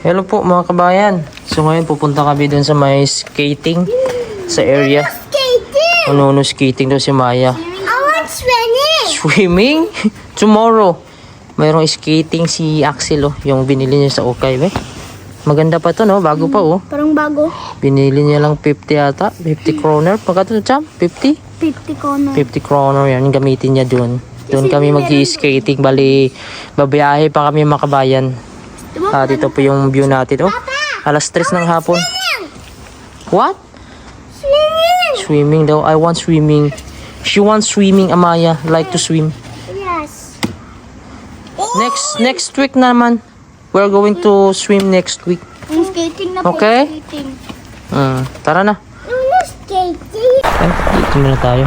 Hello po mga kabayan. So ngayon pupunta kami dun sa may skating sa area. Ano skating daw si Maya. I want swimming. Swimming? Tomorrow. Mayroong skating si Axel oh, yung binili niya sa Okay. Maganda pa to no, bago pa oh. Parang bago. Binili niya lang 50 yata, 50 kroner. Pagkato cham, 50? 50 kono. 50 kroner yan, yung gamitin niya dun. Doon kami mag-skating, bali babiyahe pa kami mga kabayan. Dito po yung view natin oh. Alas 3 ng hapon. What? Swimming. Swimming daw. I want swimming. She wants swimming, Amaya. Like to swim. Yes. Next week naman. We're going to swim next week. Yung skating na po. Okay. Skating. Tara na. Ano skating? Ay, dito muna tayo.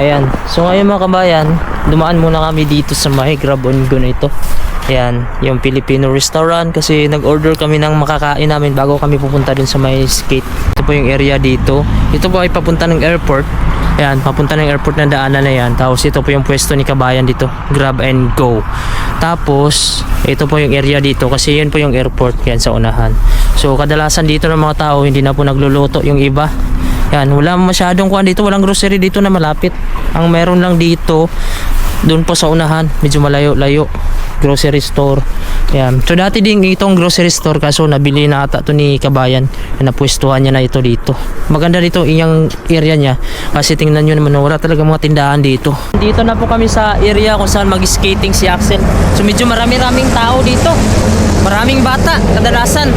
Ayan. So ngayon mga kabayan, dumaan muna kami dito sa may Grabongo na ito. Ayan, yung Filipino restaurant kasi nag-order kami ng makakain namin bago kami pupunta dun sa may skate. Ito po yung area dito. Ito po ay papunta ng airport. Ayan, papunta ng airport na daanan na yan. Tapos ito po yung pwesto ni kabayan dito. Grab and go. Tapos, ito po yung area dito kasi yun po yung airport yan sa unahan. So, kadalasan dito ng mga tao, hindi na po nagluluto yung iba. Yan, wala masyadong kuhan dito. Walang grocery dito na malapit. Ang meron lang dito, doon po sa unahan. Medyo malayo-layo. Grocery store. Yan. So dati din itong grocery store kaso nabili na ata to ni kabayan. Napwestuhan niya na ito dito. Maganda dito yung area niya. Kasi tingnan nyo naman wala talaga mga tindahan dito. Dito na po kami sa area kung saan mag-skating si Axel. So medyo marami-raming tao dito. Maraming bata kadalasan.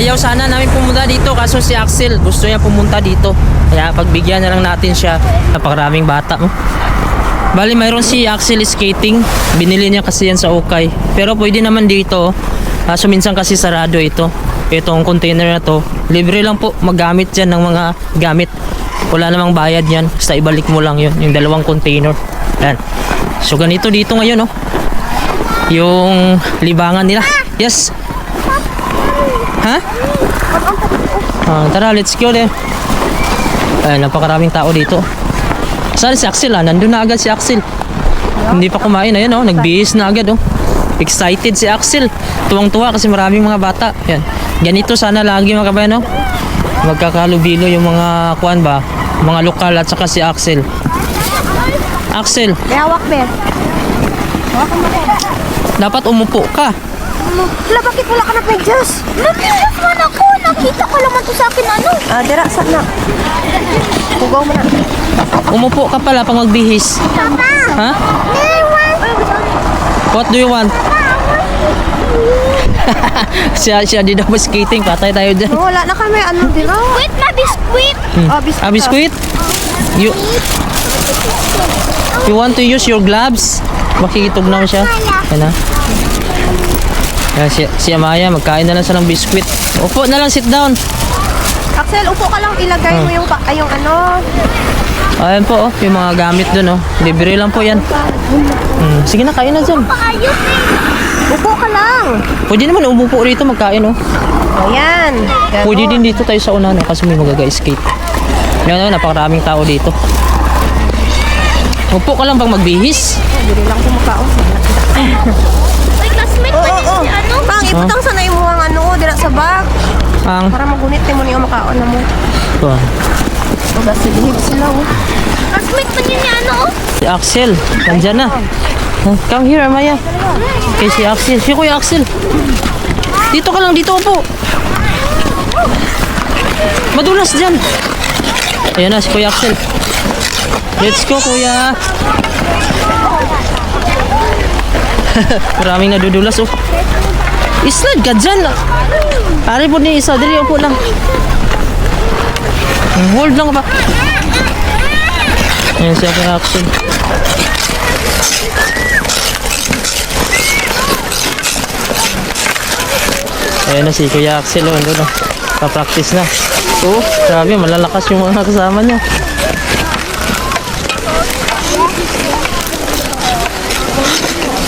Ayaw sana namin pumunta dito kaso si Axel gusto niya pumunta dito. Kaya pagbigyan na lang natin siya. Napakaraming bata. Bali mayroon si Axel skating. Binili niya kasi yan sa Okay. Pero pwede naman dito. So minsan kasi sarado ito. Itong container na to. Libre lang po maggamit dyan ng mga gamit. Wala namang bayad yan. Basta ibalik mo lang yun. Yung dalawang container. Yan. So ganito dito ngayon oh. Yung libangan nila. Yes. Ha? Tara let's go there. Napakaraming tao dito. Saan si Axel nandun na agad si Axel. Hindi pa kumain, ayan oh, nagbihis na agad oh. Excited si Axel. Tuwang-tuwa kasi maraming mga bata. Yan. Ganito sana lagi mga kabayan oh. Magkakalubilo yung mga kuan ba, mga lokal at saka si Axel. Axel. Hawak, be. Hawakan mo ko. Dapat umupo ka. Wala, bakit wala ka na medyas? Nag-medyas man ako. Nakita ko naman to sa akin ano. Dira, sana. Pugaw mo na. Umupo ka pala pag magbihis. Papa. Ha? What do you want? siya di daw skating. Patay tayo dyan. Wala na kami ano dira. Biskuit na biskuit. Biskuit. Biskuit? You want to use your gloves? Makikitog na siya. Yan na. Si Amaya, magkain na lang siya ng biskuit. Upo na lang, sit down. Axel, upo ka lang. Ilagay mo yung ano. Ayan po, oh, yung mga gamit dun, oh. Libre lang po yan. Sige na, kain na dyan. Upo ka lang. Pwede naman umupo rito, magkain, oh. Ayan. Pwede din dito tayo sa una, no, kasi may magaga-skate. Yan, oh, napakaraming tao dito. Upo ka lang pag magbihis. Bili lang kumakaon. Ay, classmate pa niya si ano? Pang, iputang sanay mo ang ano, dira sa bag. Para magunit mo niyo makaon na mo. Ito. Ugas silihip sila, oh. Classmate pa niya ni ano, oh. Si Axel, nandyan na. Come here, Amaya. Okay, si Axel. Si Kuya Axel. Dito ka lang, dito upo. Madulas dyan. Ayan na, si Kuya Axel. Let's go, Kuya. Maraming nadudulas, oh. Islad ka dyan. Pare po ni isa, dali upo lang. Hold lang ba? Ayan siya kay Axel. Ayan na si Kuya Axel, oh. Ando na. Pa-practice na. Oh, grabe, malalakas yung mga kasama niya.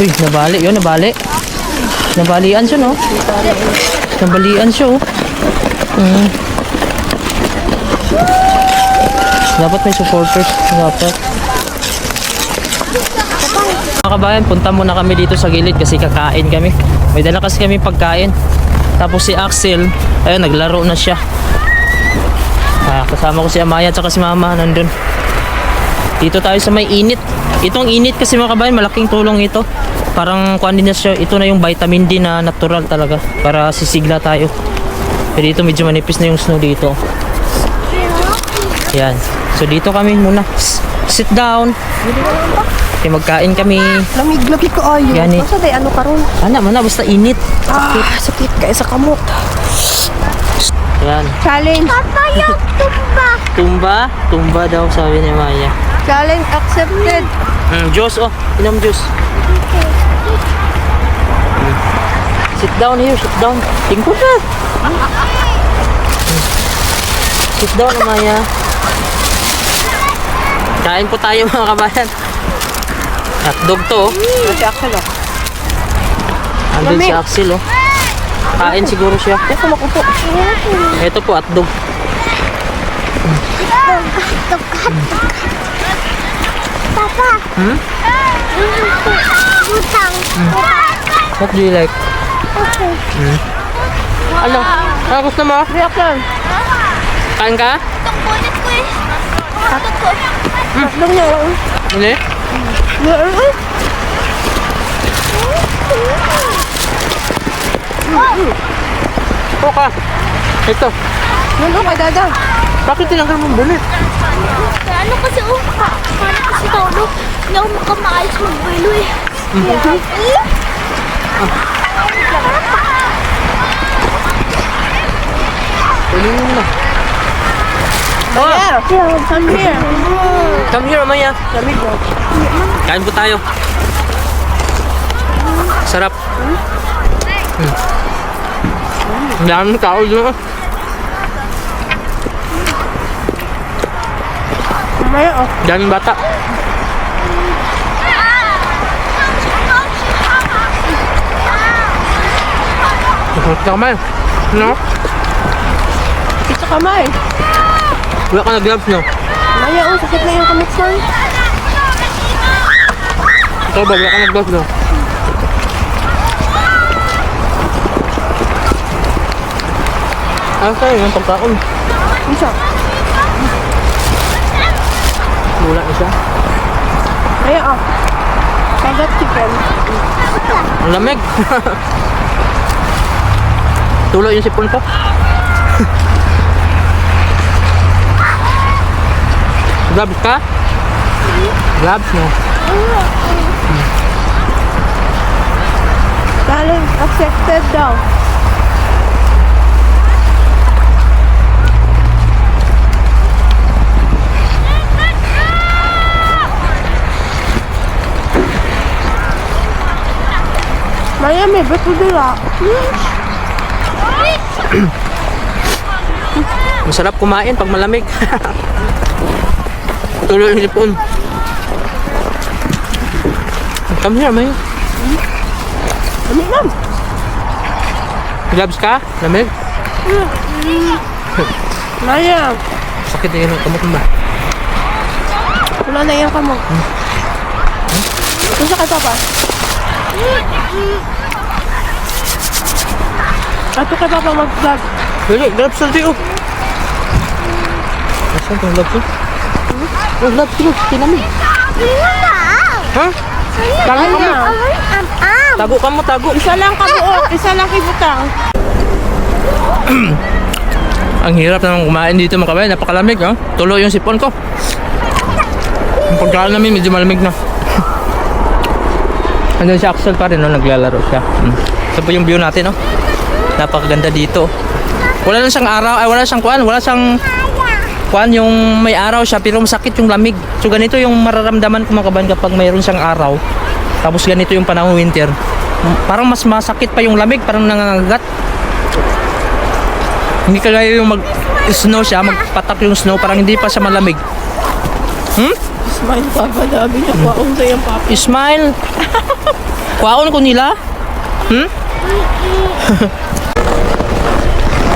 Uy, nabali. Yun, nabali. Nabalian siya, no? Nabalian siya, oh. Dapat may supporters. Dapat. mga kabayan, punta muna kami dito sa gilid kasi kakain kami. May dala kasi kami pagkain. Tapos si Axel, ayun, naglaro na siya. Kasama ko si Amaya at saka si Mama nandun. Dito tayo sa may init. Itong init kasi mga kabayan, malaking tulong ito. Parang kuan din na siya. Ito na yung vitamin D na natural talaga. Para sisigla tayo. Pero dito medyo manipis na yung snow dito. Yan. So dito kami muna. Sit down. Okay, magkain kami. Lamig-lamig ko ayo. Yan eh. Basta day ano karon? Mana, basta init. Sakit kaya sa kamot. Yan. Challenge. Papa, yung tumba. Tumba? Tumba daw sabi ni Maya. Challenge accepted. Juice oh. Inom juice. Sit down here, sit down. Tingkod na. Sit down, Maya. Kain po tayo mga kabayan. Hotdog to oh. Si Axel oh. Andun si Axel oh. Kain siguro siya. Ito makupo. Ito po, hotdog. Papa. Hmm? Butang. What do you like? Okay. Ano? Ano gusto mo? Reaction. Kain ka? Itong bunit ko eh. Hotdog ko. Hotdog niya lang. Hindi? Oo ka. Ito. Ano kay Dada? Bakit tinanggal mong bulit? Ano kasi paano kasi tawlo? Hindi ako makamaayos magbalo eh. Kunin mo na. Yeah. Come here. Come here, Maya. Lamig mo. Kain po tayo. Sarap. Ang daming tao doon. Maya oh. Daming bata. Masakit ka kamay. No? Sakit sa kamay. Wala ka na gloves, no? Maya oh, sakit na yung kamot son. Ito ba? Wala ka na gloves, no? Sa'yo yung pagkaon. Isa. Wala na siya. Maya oh. Kagat chicken. Ang lamig. Tulo yung sipon ko. Gloves ka? Gloves, no? Challenge accepted daw. Maya, may bato dila. Masarap kumain pag malamig. Tulo yung sipon. Come here, Maya. Lamig lang. Gloves ka? Lamig? Maya, Sakit na yun ang kamot mo ba? wala na yung kamot. Gusto kay Papa? Ato kay Papa mag-vlog. Dali, gloves na tayo. Nasaan itong gloves yun? Oh, gloves yun. Tinamig. Ha? Tago ka mo. Tago ka mo, tago. Isa lang kabuo, isa lang kibutang. Ang hirap naman kumain dito mga kabayan. Napakalamig, ha? Tulo yung sipon ko. Ang pagkain namin medyo malamig na. Andun si Axel pa rin, no? Naglalaro siya. Ito po yung view natin, no? Napakaganda dito. Wala lang siyang araw, ay wala siyang kuan, wala siyang kuan yung may araw siya pero masakit yung lamig. So ganito yung mararamdaman ko mga kabayan kapag mayroon siyang araw. Tapos ganito yung panahon winter. Parang mas masakit pa yung lamig, parang nangangagat. Hindi kagaya yung mag-snow siya, magpatak yung snow, parang hindi pa siya malamig. Smile Papa, dami niya kwaon sa yung Papa. Smile. Kwaon ko nila?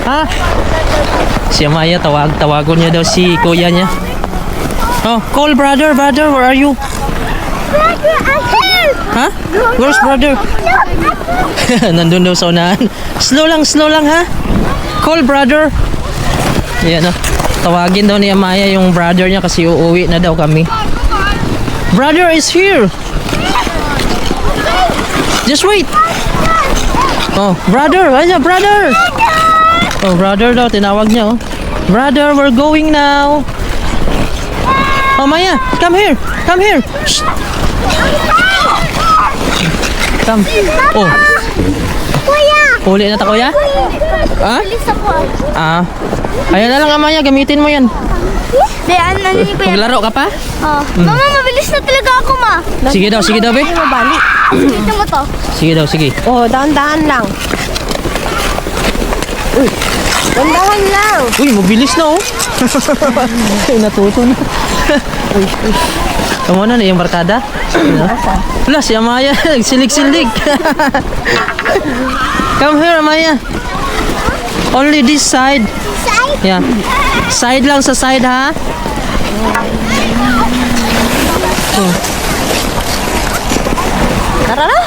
Ha? Si Amaya, tawagon niya daw si kuya niya. Oh, call brother, where are you? Brother, I'm here. Ha? Where's brother? Nandun daw sa unahan. Slow lang ha. Call brother. Yan o. Tawagin daw ni Amaya yung brother niya kasi uuwi na daw kami. Brother is here. Just wait. Oh, brother. Ayan, brother. Oh, brother daw. Tinawag niya oh. Brother, we're going now. Oh, Maya, come here. Come here. Shh. Come. Oh. Kuya! Huli na ta, kuya? Ha? Bilis ako. Ayan na lang, Amaya. Gamitin mo yan. Di, ano ni Kuya? Maglaro ka pa? Oh. Mama, mabilis na talaga ako, ma. Sige daw, be. Mabalik. Ito mo to. Sige daw, sige. Oh, dahan-dahan lang. Uy, dahan lang. Uy, mabilis na oh. Ay, natuto na. Kamu na yung barkada? Wala, si Amaya. Nagsilig-silig. Come here, Amaya. Only this side. Side? Yeah. Side lang sa side, ha? Tara na.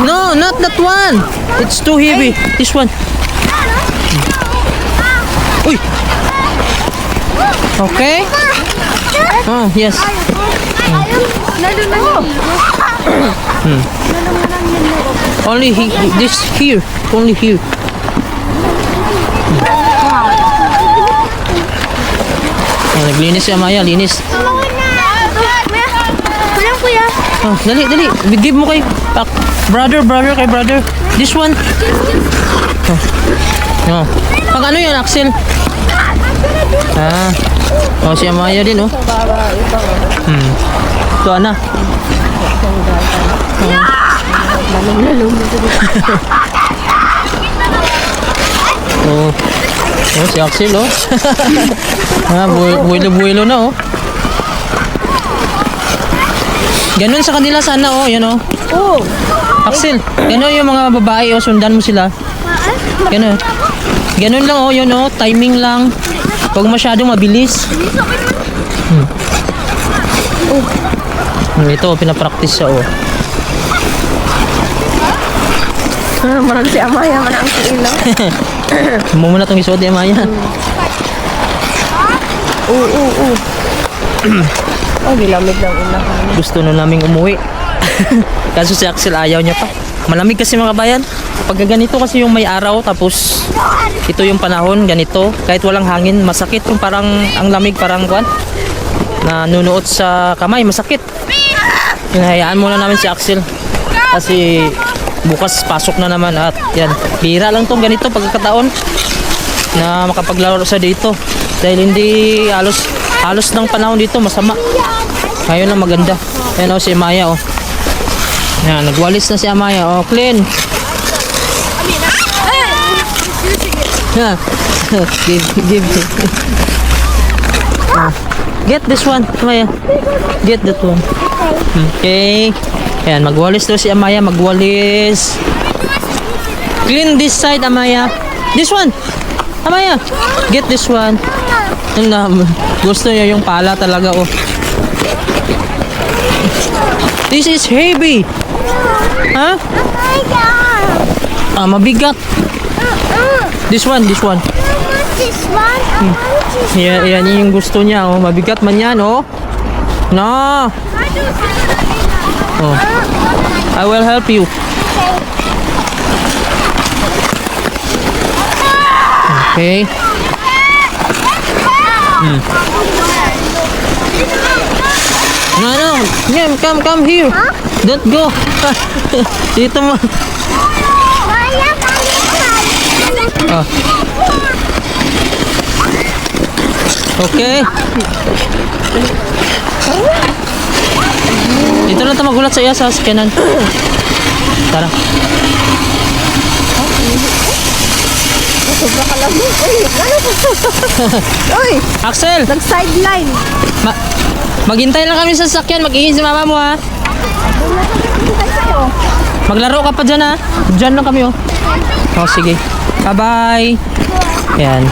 No, not that one. It's too heavy. This one. Uy. Okay. Oh, yes. Only this here. Only here. Oh, naglinis si Amaya, linis. Kuya, kuya. Oh, dali. Give mo kay brother, kay brother. This one. Oh. Pag ano yun, Axel? Oh, si Amaya din, oh. Ito, ana. Oh. Oh, si Axel, oh. Buwelo-buwelo na, oh. Ganun sa kanila sana, oh. Yan, oh. Oh. Axel, ganun yung mga babae, oh. Sundan mo sila. Ganun. Ganun lang, oh. Yun, oh. Timing lang. Huwag masyadong mabilis. Ito, pinapractice siya, oh. Marang si Amaya, manang si Ilaw. Mumuna itong isuot ni Amaya. Oh, gilamig lang ulah. Gusto na naming umuwi. Kaso si Axel ayaw niya pa. Malamig kasi mga bayan. Pag ganito kasi yung may araw, tapos ito yung panahon, ganito. Kahit walang hangin, masakit. Yung parang, ang lamig parang kuwan. Nanunuot sa kamay, masakit. Hinahayaan muna namin si Axel. Kasi bukas pasok na naman at yan. Bira lang tong ganito pagkakataon na makapaglaro sa dito. Dahil hindi halos ng panahon dito masama. Ngayon lang maganda. Ayan o si Amaya o. Yan, nagwalis na si Amaya o. Clean. Yeah. give. Get this one, Amaya. Get that one. Okay. Ayan, magwalis daw si Amaya, magwalis. Clean this side, Amaya. This one. Amaya, get this one. Gusto niya yung pala talaga, oh. This is heavy. Ha? Mabigat. This one. This one? Yan yung gusto niya, oh. Mabigat man yan, oh. No. Oh. I will help you. Okay. No. Yeah, come here. Don't go. Dito mo. Oh. Okay. Dito lang tayo magulat sa iya sa scanan. Tara. Sobra ka lang. Uy, Axel! nag-sideline. Maghintay lang kami sa sasakyan. Mag-ihin si mama mo, ha? Maglaro ka pa dyan, ha? Dyan lang kami, oh. Oh, sige. Bye-bye. Yan.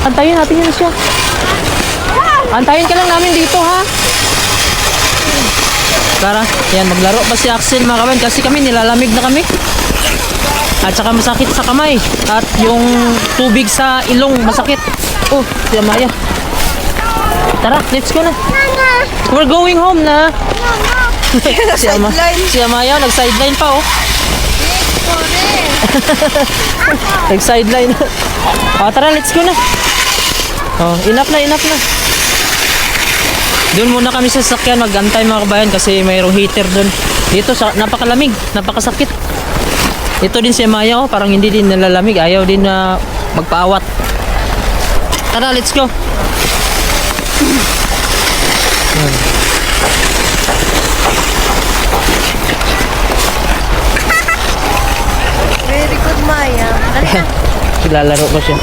Antayin natin yan siya. Antayin ka lang namin dito, ha? Tara, yan, maglaro pa si Axel mga kabayan kasi kami nilalamig na kami. At saka masakit sa kamay. At yung tubig sa ilong masakit. Oh, si Amaya. Tara, let's go na. We're going home na. Si Amaya, nag-sideline pa oh. Nag-sideline. Tara, let's go na. Oh, enough na. Doon muna kami sa sasakyan mag-antay mga kabayan kasi mayroong heater doon. Dito sa napakalamig, napakasakit. Ito din si Maya oh, parang hindi din nalalamig, ayaw din na magpaawat. Tara, let's go. Very good, Maya. Dali na. Lalaro pa siya.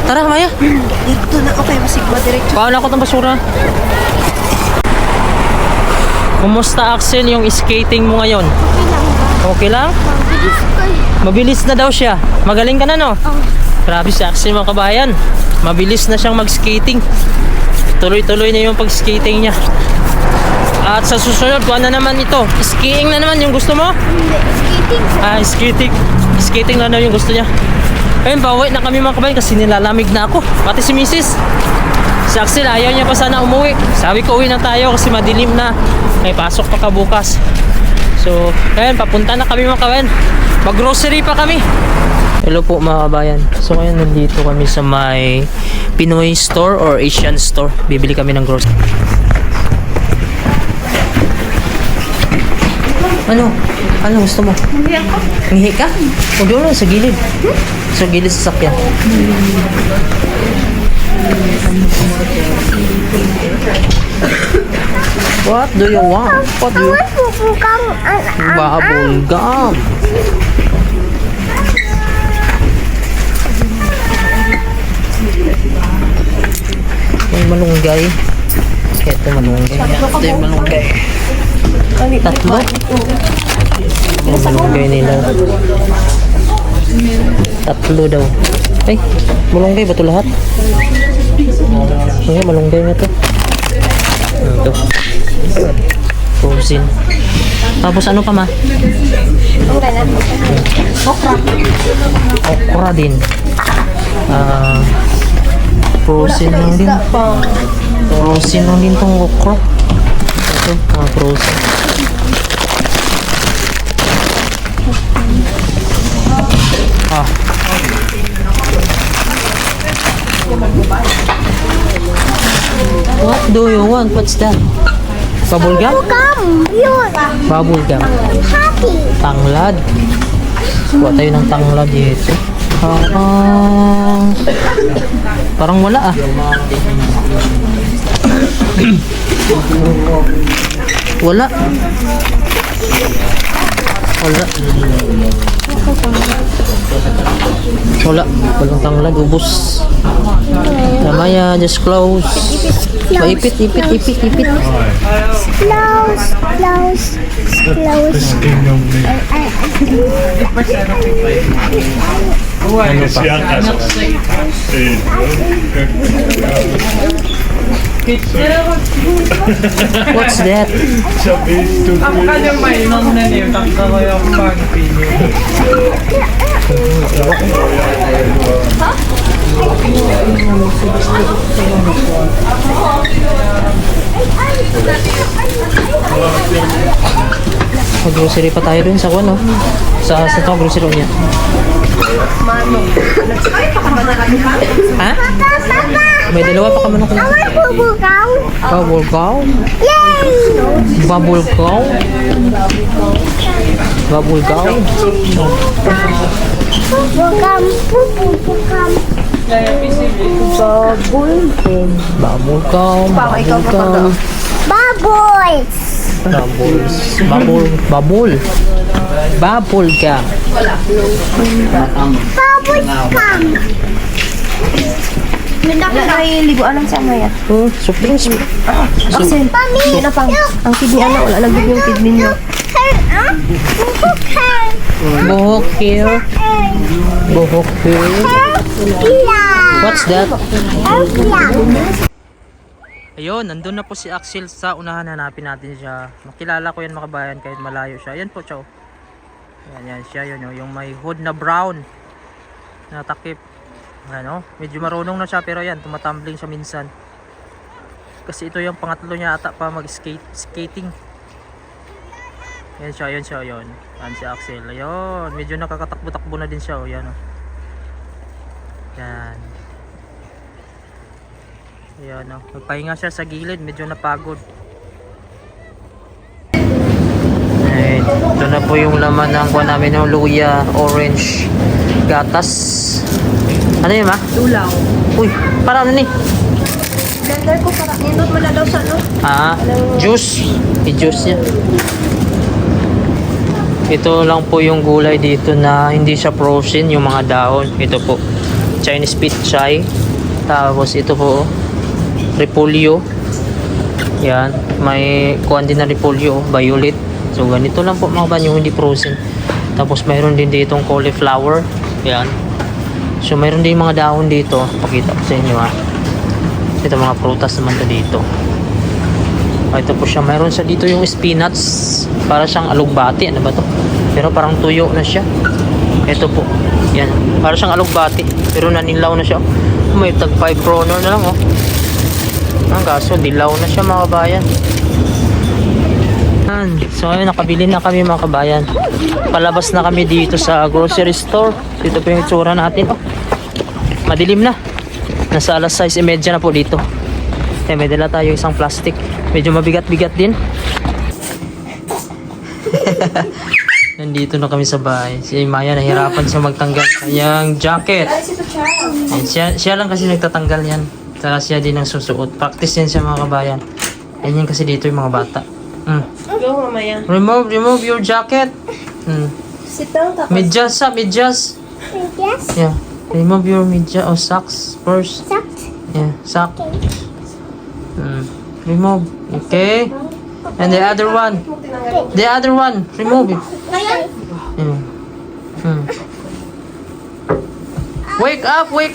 Tara Maya. Dito na. Okay, masigma diretso. Paano ako ng basura? Kumusta Axel yung skating mo ngayon? Okay lang? Mabilis na daw siya. Magaling ka na no? Grabe si Axel mga kabayan. Mabilis na siyang mag-skating. Tuloy-tuloy na yung pag-skating niya. At sa susunod, kuha na naman ito. Skiing na naman yung gusto mo? Skating. Skating na daw yung gusto niya. Ayun, bawi na kami mga kabayan kasi nilalamig na ako. Pati si Mrs. Si Axel, ayaw niya pa sana umuwi. Sabi ko, uwi na tayo kasi madilim na. May pasok pa ka bukas. So, ayun, papunta na kami mga kabayan. Mag-grocery pa kami. Hello po mga kabayan. So, ngayon nandito kami sa may Pinoy store or Asian store. Bibili kami ng grocery. Ano gusto mo? Ngihi ka? O doon lang sa gilid. Sa gilid sa sakyan. What do you want? What do you want? Bubble gum. May malunggay. Ito malunggay. Ito yung malunggay. Tatlo? Ang malunggay nila. Tatlo daw. Ay, malunggay ba ito lahat? Ay, malunggay na ito. Ito. Frozen. Tapos ano pa ma? Okra din. Frozen lang din. Frozen lang din tong okra. Ito, mga frozen. What do you want? What's that? Bubble gum? Yun. Bubble gum. Happy. Tanglad. Kuha tayo ng tanglad dito. Parang wala ah. Wala. Walang tanglad, ubos. Maya, just close. Ipit. Close. What's that? Ako kanyang mainom na niyo, takta ko yung pagpili. Mag-grocery pa tayo dun sa kuno. Sa ito, grocery niya. Ha? May dalawa pa ka manok na. Bubble gum. Bubble gum? Yay! Bubble gum? Bubble gum? Bubble gum. Bubble gum? Bubbles. Bubble gum. Bubbles gum. Ay, liguan lang sa Maya. Soft drinks. Axel, hindi na pang. Ang kidney wala lang yung kidney niyo. Buhok here. Buhok here. What's that? Ayun, nandun na po si Axel sa unahan. Hanapin natin siya. Makilala ko yan mga kabayan kahit malayo siya. Ayan po, chow. Yan siya yun. Yung may hood na brown na takip. Ano, medyo marunong na siya pero yan, tumatumbling siya minsan. Kasi ito yung pangatlo niya ata pa skating. Yan siya. Yan si Axel. Ayun, medyo nakakatakbo-takbo na din siya. Yan. Yan. Ayan, nagpahinga siya sa gilid, medyo napagod. Ay, ito na po yung laman ng kuha namin ng luya, orange, gatas. Ano yun, ma? Dulaw. Uy, para ano ni? Blender ko para nindot mo na daw sa ano. Juice. I-juice niya. Ito lang po yung gulay dito na hindi siya frozen, yung mga dahon. Ito po, Chinese pichay. Tapos ito po, repolyo. Yan, may kuhan din na repolyo, violet. So ganito lang po mga kabayan, yung hindi frozen. Tapos mayroon din ditong cauliflower. Yan. So mayroon din mga dahon dito. Pakita ko sa inyo ha. Ito mga prutas naman to dito. Ito po siya. Mayroon sa dito yung spinach. Para siyang alugbati. Ano ba to? Pero parang tuyo na siya. Ito po. Yan. Para siyang alugbati. Pero nanilaw na siya. May tag 5 krono na lang oh. Ang kaso dilaw na siya mga kabayan. So ayun, nakabili na kami mga kabayan. Palabas na kami dito sa grocery store. Dito po yung itsura natin. Oh, madilim na. Nasa alas 6:30 na po dito. May dala tayo isang plastic. Medyo mabigat-bigat din. Nandito na kami sa bahay. Si Maya nahirapan siya magtanggal kanyang jacket. Siya lang kasi nagtatanggal yan. Saka siya din ang susuot. Practice yan siya mga kabayan. Yan kasi dito yung mga bata. Go, mamaya. Remove your jacket. Sit down, tapos. Medyas. Yes. Yeah. Remove your medyas or socks first. Socks. Yeah, sock. Remove. Okay. And the other one. Remove it. Yeah. Wake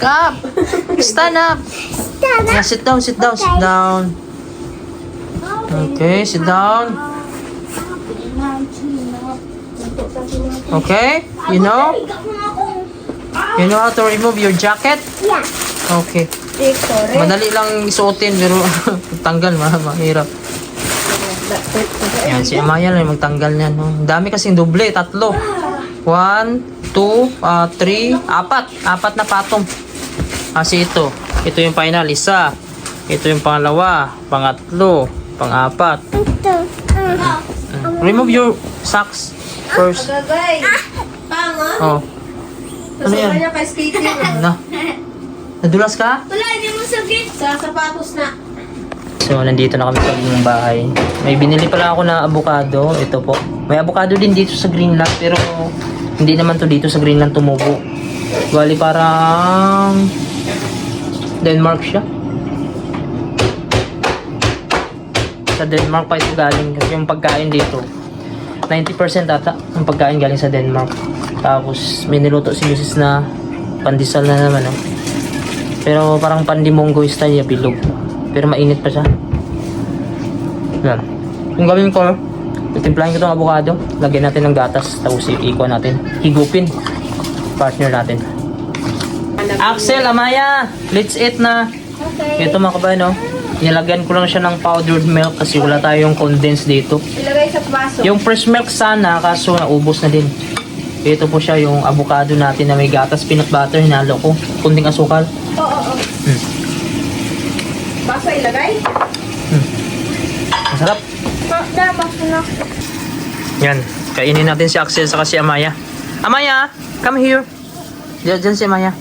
up. Stand up. Yeah, sit down. Okay, sit down. Okay, you know how to remove your jacket? Yeah. Okay. Sorry. Madali lang isuotin pero tanggal mahirap. Yan, si Amaya lang magtanggal niyan. Ang dami kasing doble, 3. 1, 2, 3, 4 na patong. Kasi ito yung final, isa. Ito yung pangalawa, pangatlo, pang-4. Remove your socks first. Agagay. Pangon. Oh. Ano yan? Niya kay skating. Nadulas ka? Wala, hindi mo sabihin. Sa sapatos na. So, nandito na kami sa ng bahay. May binili pala ako na avocado. Ito po. May avocado din dito sa Greenland. Pero, hindi naman to dito sa Greenland tumubo. Bali, parang Denmark siya. Sa Denmark pa ito galing. Kasi yung pagkain dito, 90% ata ang pagkain galing sa Denmark. Tapos, may niluto si Mrs. na pandesal na naman. Oh. Pero parang pandimonggo style, bilog. Pero mainit pa siya. Yan. Yung gawin ko, titimplahin ko itong avocado. Lagyan natin ng gatas. Tapos ikuha natin. Higupin. Partner natin. Axel, Amaya! Let's eat na! Okay. Ito mga kabayan, no? Nilagyan ko lang siya ng powdered milk kasi wala tayong condensed dito. Ilagay sa baso. Yung fresh milk sana, kaso naubos na din. Ito po siya, yung avocado natin na may gatas, peanut butter, hinalo ko. Kunting asukal. Oo. Baso ilagay? Masarap. Dapat na. Yan. Kainin natin si Axel saka si Amaya. Amaya, come here. Diyan si Amaya.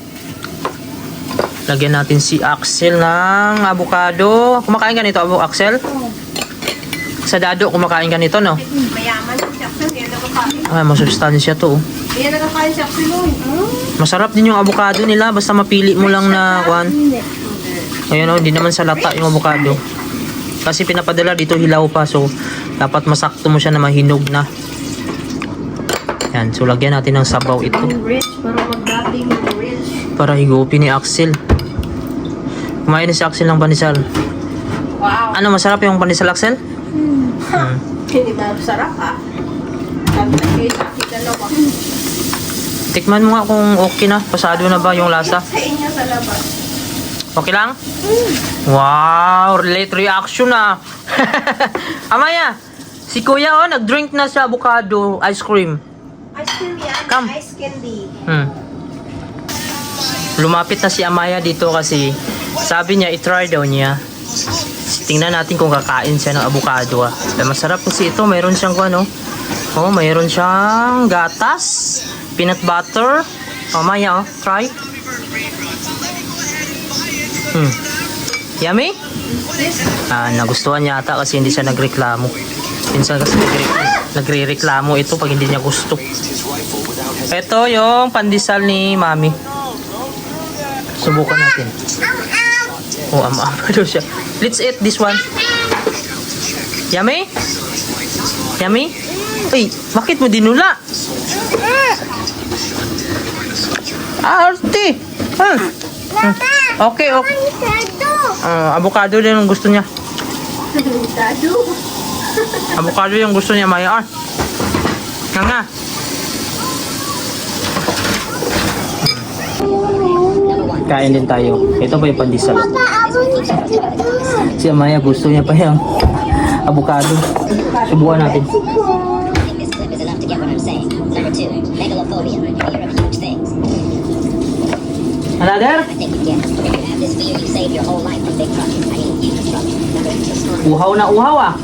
Lagyan natin si Axel ng avocado. Kumakain ka nito, Axel? Sa dado, kumakain ka nito, no? Mayaman si Axel. Yan nakakain. Ay, masustansya to. Yan nakakain si Axel. Masarap din yung avocado nila. Basta mapili mo lang na, kuhan. Ayun, hindi naman sa lata yung avocado. Kasi pinapadala dito hilaw pa. So, dapat masakto mo siya na mahinog na. Yan. So, lagyan natin ng sabaw ito. Rich, para magdating rich. Para higupin ni Axel. Kumain na si Axel ng panisal. Wow. Ano, masarap yung pandesal, Axel? Hindi ba sarap ah? Sabi na kayo sa akin dalawa. Tikman mo nga kung okay na. Pasado na ba yung lasa? Sa inyo sa labas. Okay lang? Wow, late reaction na. Amaya, si Kuya nag-drink na sa avocado ice cream. Ice cream yan. Come. Ice candy. Lumapit na si Amaya dito kasi sabi niya i-try daw niya. Tingnan natin kung kakain siya ng avocado ah. Masarap kasi ito, mayroon siyang mayroon siyang gatas, peanut butter. Amaya try. Yummy? Nagustuhan niya ata kasi hindi siya nagreklamo. Minsan kasi nagre-reklamo ito pag hindi niya gusto. Ito yung pandesal ni Mami. Subukan natin. Ama daw siya. Let's eat this one. Yummy? Yummy? Uy, bakit mo dinula? Arte! Okay. Avocado din ang gusto niya. Avocado yung gusto niya, Maya. Nga. Kain din tayo. Ito pa yung pandesal. Si Maya gusto niya pa yung avocado. Subukan natin. Another? Uhaw na uhaw ah.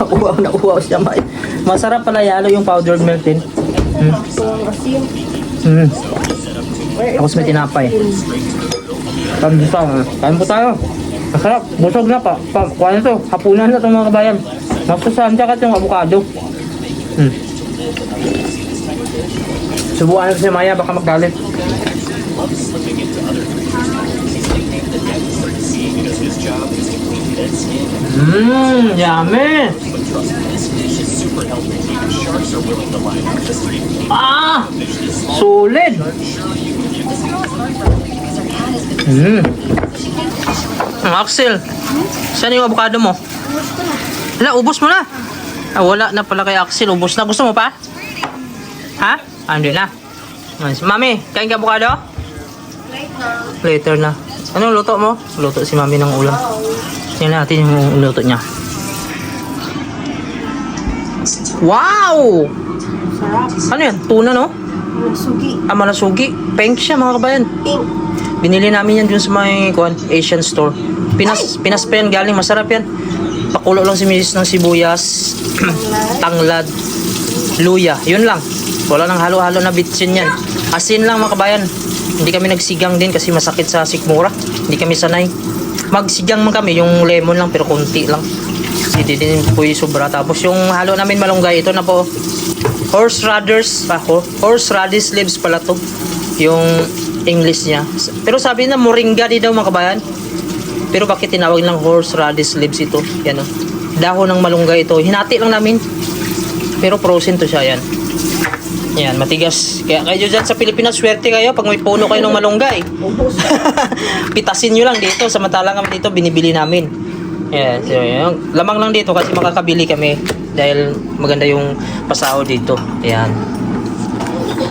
Uhaw na uhaw siya. Masarap pala yalo yung powdered milk din. Tapos may tinapay. Kain po tayo. Masarap. Busog na pa. Kuha na to. Hapunan na itong mga kabayan. Mapusahan siya yung avocado. Subukan na si Maya. Baka maggalit. Yummy! Solid! Axel, saan yung avocado mo? Wala, ubos mo na. Wala na pala kay Axel, ubos na. Gusto mo pa? Ha? Hindi na. Mami, kain ka avocado? Later na. Anong luto mo? Luto si Mami ng ulam. Tingnan natin yung luto niya. Wow! Ano yan? Tuna, no? Sugi. Malasugi. Pink siya, mga kabayan. Pink. Binili namin yan dun sa may Asian store. Pinas pa yan galing. Masarap yan. Pakulo lang si Mrs. ng sibuyas, tanglad, luya. Yun lang. Wala nang halo-halo na bitsin yan. Asin lang, mga kabayan. Hindi kami nagsigang din kasi masakit sa sikmura. Hindi kami sanay. Magsigang man kami, yung lemon lang pero konti lang. Hindi din po yung sobra. Tapos yung halo namin malunggay, ito na po. Horseradish leaves pala to. Yung English niya. Pero sabi na moringa din daw, mga kabayan. Pero bakit tinawag ng horseradish leaves ito? Yan o. Dahon ng malunggay ito. Hinati lang namin. Pero frozen to siya, yan. Yan, matigas. Kaya kayo dyan sa Pilipinas, swerte kayo pag may puno kayo ng malunggay. Pitasin nyo lang dito. Samantalang kami dito, binibili namin. Yan, so, lamang lang dito kasi makakabili kami. Dahil maganda yung pasahod dito. Yan.